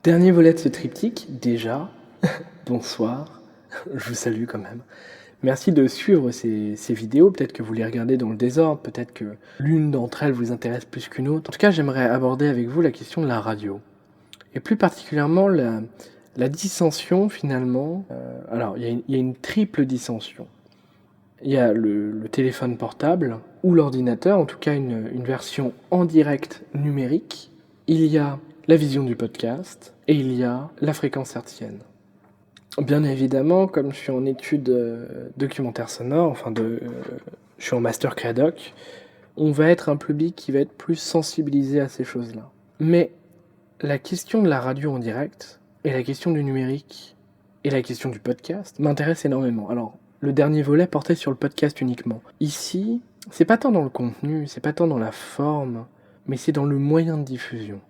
Dernier volet de ce triptyque, déjà. Bonsoir, je vous salue quand même. Merci de suivre ces vidéos, peut-être que vous les regardez dans le désordre, peut-être que l'une d'entre elles vous intéresse plus qu'une autre. En tout cas, j'aimerais aborder avec vous la question de la radio. Et plus particulièrement la dissension finalement. Alors, il y a une triple dissension. Il y a le téléphone portable ou l'ordinateur, en tout cas une version en direct numérique. Il y a la vision du podcast et il y a la fréquence hertzienne. Bien évidemment, comme je suis en études documentaire sonore, je suis en master créadoc, on va être un public qui va être plus sensibilisé à ces choses-là. Mais la question de la radio en direct et la question du numérique et la question du podcast m'intéressent énormément. Alors, le dernier volet portait sur le podcast uniquement. Ici, c'est pas tant dans le contenu, c'est pas tant dans la forme, mais c'est dans le moyen de diffusion.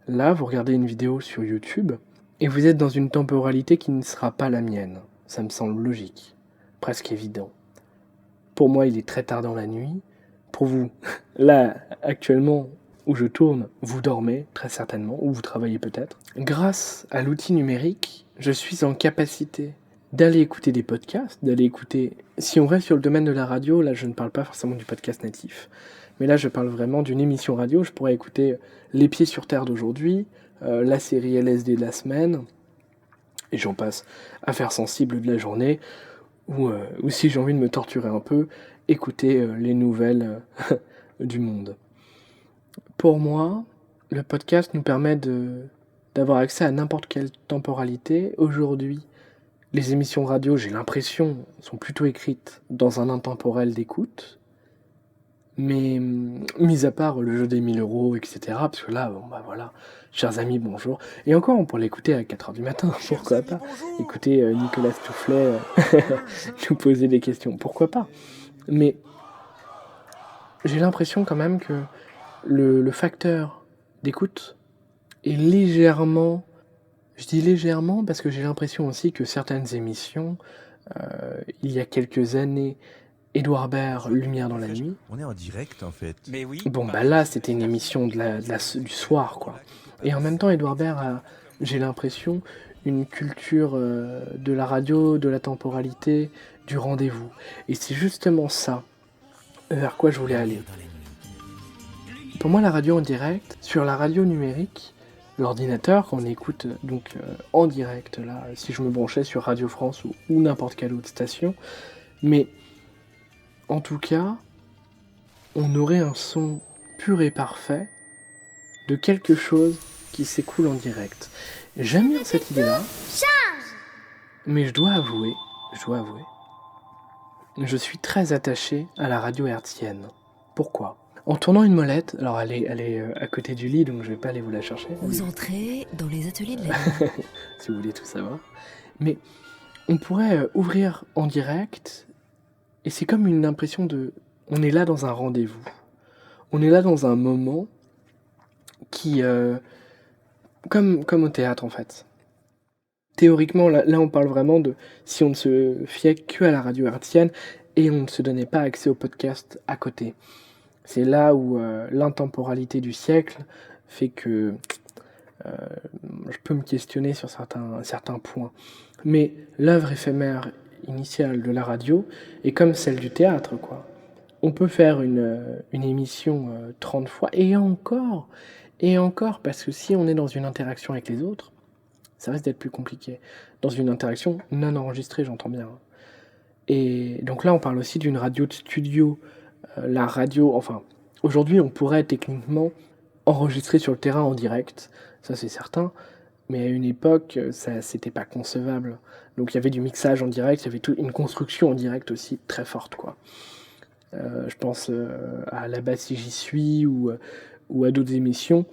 Là, vous regardez une vidéo sur YouTube et vous êtes dans une temporalité qui ne sera pas la mienne. Ça me semble logique, presque évident. Pour moi, il est très tard dans la nuit. Pour vous, là, actuellement, où je tourne, vous dormez, très certainement, ou vous travaillez peut-être. Grâce à l'outil numérique, je suis en capacité d'aller écouter des podcasts, d'aller écouter... Si on reste sur le domaine de la radio, là, je ne parle pas forcément du podcast natif, mais là, je parle vraiment d'une émission radio. Je pourrais écouter Les Pieds sur Terre d'aujourd'hui, la série LSD de la semaine, et j'en passe, Affaires sensibles de la journée, ou si j'ai envie de me torturer un peu, écouter les nouvelles du monde. Pour moi, le podcast nous permet d'avoir accès à n'importe quelle temporalité. Aujourd'hui, les émissions radio, j'ai l'impression, sont plutôt écrites dans un intemporel d'écoute. Mais, mis à part le jeu des 1000 €, etc., parce que là, bon, bah voilà, chers amis, bonjour. Et encore, on pourrait l'écouter à 4h du matin, pourquoi pas. Écouter Nicolas Stoufflet nous poser des questions, pourquoi pas. Mais j'ai l'impression quand même que le facteur d'écoute est légèrement... Je dis légèrement parce que j'ai l'impression aussi que certaines émissions, il y a quelques années, Édouard Baird, Lumière dans la nuit. On est en direct en fait. Mais oui. Bon, bah là, c'était une émission du soir, quoi. Et en même temps, Édouard Baird a, j'ai l'impression, une culture de la radio, de la temporalité, du rendez-vous. Et c'est justement ça vers quoi je voulais aller. Pour moi, la radio en direct, sur la radio numérique, l'ordinateur, qu'on écoute donc en direct, là, si je me branchais sur Radio France ou n'importe quelle autre station, mais en tout cas, on aurait un son pur et parfait de quelque chose qui s'écoule en direct. J'aime bien cette idée-là, mais je dois avouer, je suis très attaché à la radio hertzienne. Pourquoi ? En tournant une molette, alors elle est à côté du lit, donc je vais pas aller vous la chercher. Vous entrez dans les ateliers de la vie. Si vous voulez tout savoir. Mais on pourrait ouvrir en direct, et c'est comme une impression de... On est là dans un rendez-vous. On est là dans un moment qui... comme au théâtre, en fait. Théoriquement, là, on parle vraiment de si on ne se fiait que à la radio hertzienne et on ne se donnait pas accès au podcast à côté. C'est là où l'intemporalité du siècle fait que je peux me questionner sur certains points. Mais l'œuvre éphémère initiale de la radio est comme celle du théâtre, quoi. On peut faire une émission 30 fois, et encore, parce que si on est dans une interaction avec les autres, ça risque d'être plus compliqué. Dans une interaction non enregistrée, j'entends bien. Et donc là, on parle aussi d'une radio de studio. La radio, enfin, aujourd'hui, on pourrait techniquement enregistrer sur le terrain en direct, ça c'est certain, mais à une époque, ça c'était pas concevable. Donc il y avait du mixage en direct, il y avait une construction en direct aussi très forte, quoi. Je pense à La Basse si j'y suis ou à d'autres émissions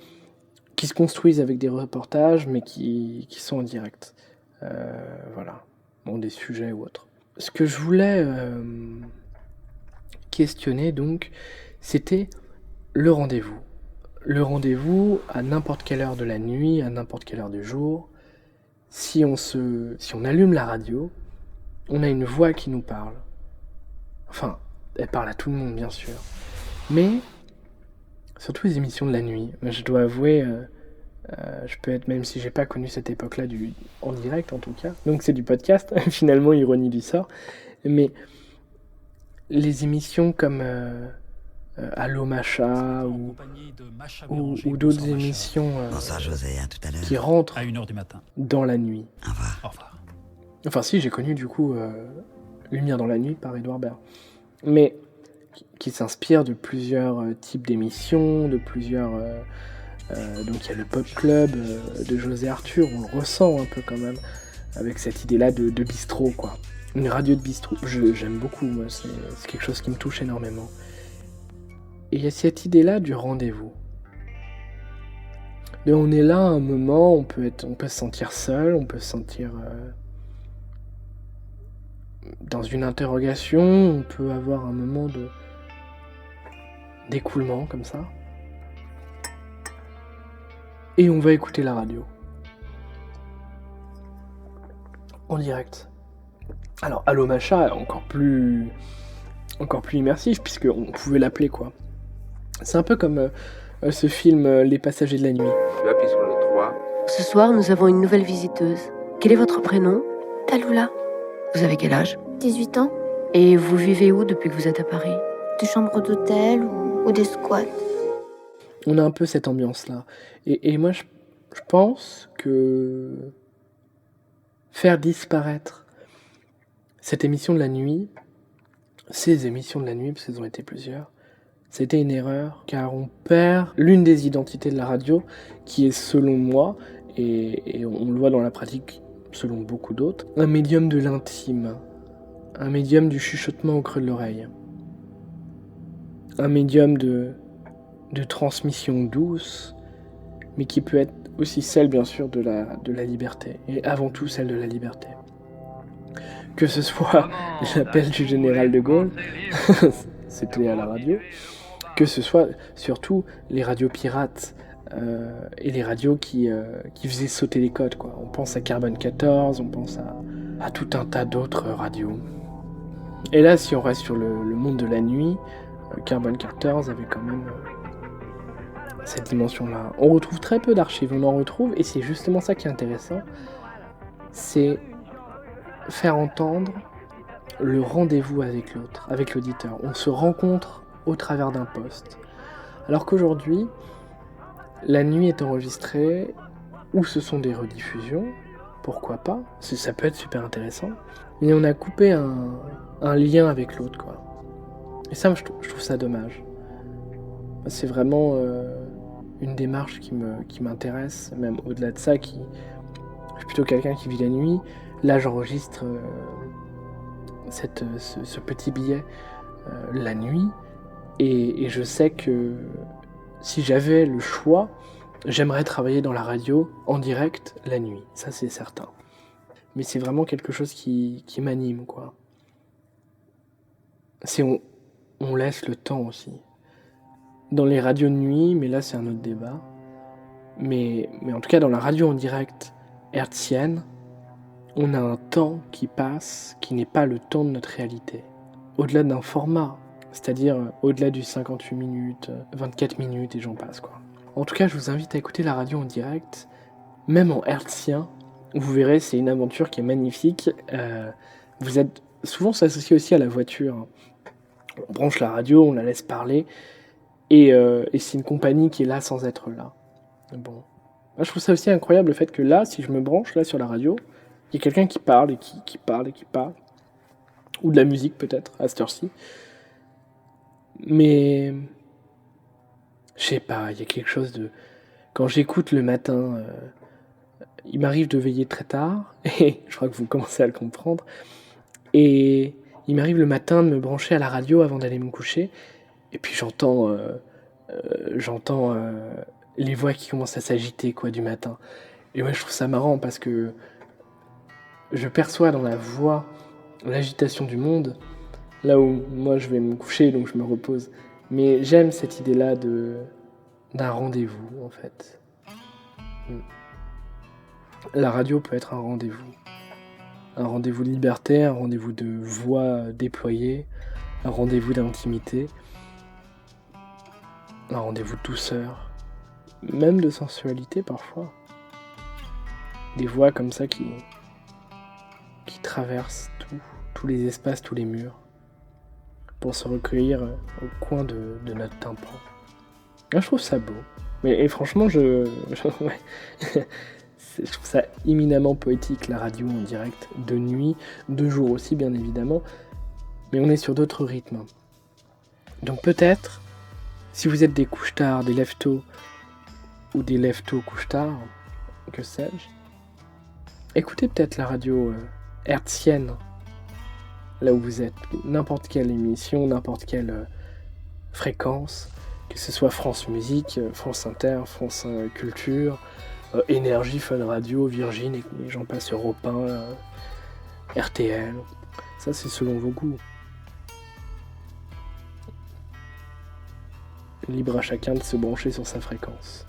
qui se construisent avec des reportages mais qui sont en direct. Voilà, bon, des sujets ou autres. Ce que je voulais questionner donc, c'était le rendez-vous. Le rendez-vous à n'importe quelle heure de la nuit, à n'importe quelle heure du jour. Si on allume la radio, on a une voix qui nous parle. Enfin, elle parle à tout le monde, bien sûr. Mais, surtout les émissions de la nuit. Je dois avouer, Je peux être, même si j'ai pas connu cette époque-là en direct en tout cas. Donc c'est du podcast, finalement, ironie du sort. Mais les émissions comme Allo Macha ou d'autres émissions Bonsoir José, à tout à l'heure. qui rentrent À 1h du matin. dans la nuit. Au revoir. Au revoir. Enfin si, j'ai connu du coup Lumière dans la nuit par Edouard Baird. Mais qui s'inspire de plusieurs types d'émissions, de plusieurs... donc il y a le Pop Club de José Arthur, on le ressent un peu quand même, avec cette idée-là de bistrot, quoi. Une radio de bistrot, j'aime beaucoup, moi, c'est quelque chose qui me touche énormément. Et il y a cette idée-là du rendez-vous. On est là à un moment, on peut se sentir seul, on peut se sentir dans une interrogation, on peut avoir un moment d'écoulement comme ça. Et on va écouter la radio. En direct. Alors, Allo Macha est encore plus immersif, puisqu'on pouvait l'appeler, quoi. C'est un peu comme ce film Les Passagers de la nuit. Tu appuies sur le 3. Ce soir, nous avons une nouvelle visiteuse. Quel est votre prénom ? Talula, Vous avez quel âge ? 18 ans, Et vous vivez où depuis que vous êtes à Paris ? des chambres d'hôtel ou des squats. On a un peu cette ambiance-là. Et moi, je pense que faire disparaître cette émission de la nuit, ces émissions de la nuit, parce qu'elles ont été plusieurs, c'était une erreur, car on perd l'une des identités de la radio, qui est, selon moi, et on le voit dans la pratique selon beaucoup d'autres, un médium de l'intime, un médium du chuchotement au creux de l'oreille, un médium de transmission douce, mais qui peut être aussi celle, bien sûr, de la liberté, et avant tout celle de la liberté. Que ce soit l'appel du général de Gaulle, c'était à la radio, que ce soit surtout les radios pirates et les radios qui faisaient sauter les codes, quoi. On pense à Carbone 14, on pense à tout un tas d'autres radios. Et là, si on reste sur le monde de la nuit, Carbone 14 avait quand même cette dimension-là. On retrouve très peu d'archives, on en retrouve, et c'est justement ça qui est intéressant, c'est faire entendre le rendez-vous avec l'autre, avec l'auditeur. On se rencontre au travers d'un poste. Alors qu'aujourd'hui, la nuit est enregistrée, ou ce sont des rediffusions, pourquoi pas, ça peut être super intéressant, mais on a coupé un lien avec l'autre, quoi. Et ça, je trouve ça dommage. C'est vraiment une démarche qui m'intéresse, même au-delà de ça, je suis plutôt quelqu'un qui vit la nuit. Là, j'enregistre ce petit billet la nuit, et je sais que si j'avais le choix, j'aimerais travailler dans la radio en direct la nuit, ça c'est certain. Mais c'est vraiment quelque chose qui m'anime, quoi. On laisse le temps aussi. Dans les radios de nuit, mais là c'est un autre débat, mais en tout cas dans la radio en direct hertzienne, on a un temps qui passe qui n'est pas le temps de notre réalité. Au-delà d'un format, c'est-à-dire au-delà du 58 minutes, 24 minutes et j'en passe, quoi. En tout cas, je vous invite à écouter la radio en direct, même en hertzien. Vous verrez, c'est une aventure qui est magnifique. Vous êtes souvent s'associe aussi à la voiture. On branche la radio, on la laisse parler, et c'est une compagnie qui est là sans être là. Bon. Moi, je trouve ça aussi incroyable le fait que là, si je me branche là sur la radio, il y a quelqu'un qui parle et qui parle et qui parle. Ou de la musique peut-être, à cette heure-ci. Mais je sais pas, il y a quelque chose de... Quand j'écoute le matin, il m'arrive de veiller très tard, et je crois que vous commencez à le comprendre, et il m'arrive le matin de me brancher à la radio avant d'aller me coucher, et puis j'entends les voix qui commencent à s'agiter, quoi, du matin. Et moi, je trouve ça marrant parce que je perçois dans la voix l'agitation du monde, là où moi je vais me coucher, donc je me repose. Mais j'aime cette idée-là d'un rendez-vous, en fait. La radio peut être un rendez-vous. Un rendez-vous de liberté, un rendez-vous de voix déployée, un rendez-vous d'intimité, un rendez-vous de douceur. même de sensualité parfois. Des voix comme ça qui traversent tous les espaces, tous les murs, pour se recueillir au coin de notre tympan. Je trouve ça beau. Et franchement, ouais. Je trouve ça éminemment poétique, la radio en direct, de nuit, de jour aussi, bien évidemment. Mais on est sur d'autres rythmes. Donc peut-être, si vous êtes des couche-tard, des lève-tôt, ou des lève-tôt couche-tard, que sais-je, écoutez peut-être la radio hertzienne, là où vous êtes. N'importe quelle émission, n'importe quelle fréquence, que ce soit France Musique, France Inter, France Culture, Énergie, Fun Radio, Virgin, et j'en passe, Europe 1, RTL. Ça, c'est selon vos goûts. Libre à chacun de se brancher sur sa fréquence.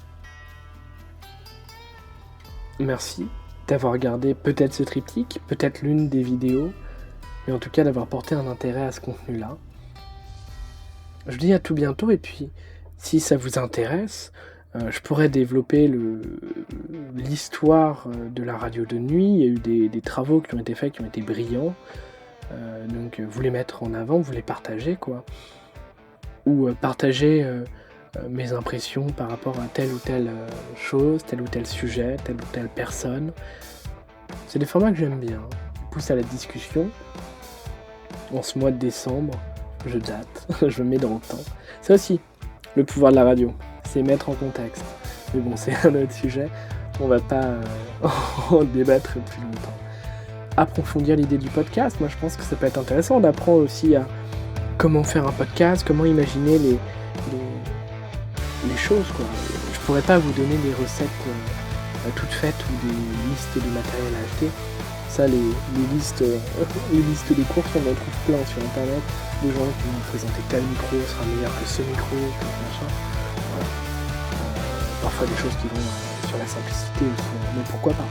Merci d'avoir regardé peut-être ce triptyque, peut-être l'une des vidéos, mais en tout cas d'avoir porté un intérêt à ce contenu-là. Je vous dis à tout bientôt, et puis si ça vous intéresse, je pourrais développer l'histoire de la radio de nuit. Il y a eu des travaux qui ont été faits, qui ont été brillants. Donc vous les mettre en avant, vous les partager, quoi. Ou partager mes impressions par rapport à telle ou telle chose, tel ou tel sujet, telle ou telle personne. C'est des formats que j'aime bien. Ils poussent à la discussion. En ce mois de décembre, je date, je me mets dans le temps. C'est aussi le pouvoir de la radio, c'est mettre en contexte. Mais bon, c'est un autre sujet, on va pas en débattre plus longtemps. Approfondir l'idée du podcast, moi je pense que ça peut être intéressant d'apprendre aussi à comment faire un podcast, comment imaginer les choses, quoi. Je pourrais pas vous donner des recettes toutes faites ou des listes de matériel à acheter. Ça, les listes des courses, on en trouve plein sur internet, des gens qui vont présenter tel micro sera meilleur que ce micro, tel machin. Voilà. Parfois des choses qui vont sur la simplicité aussi, mais pourquoi pas?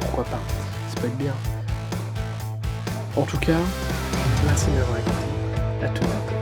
Pourquoi pas? Ça peut être bien. En tout cas, merci de m'avoir écouté. À tout bientôt.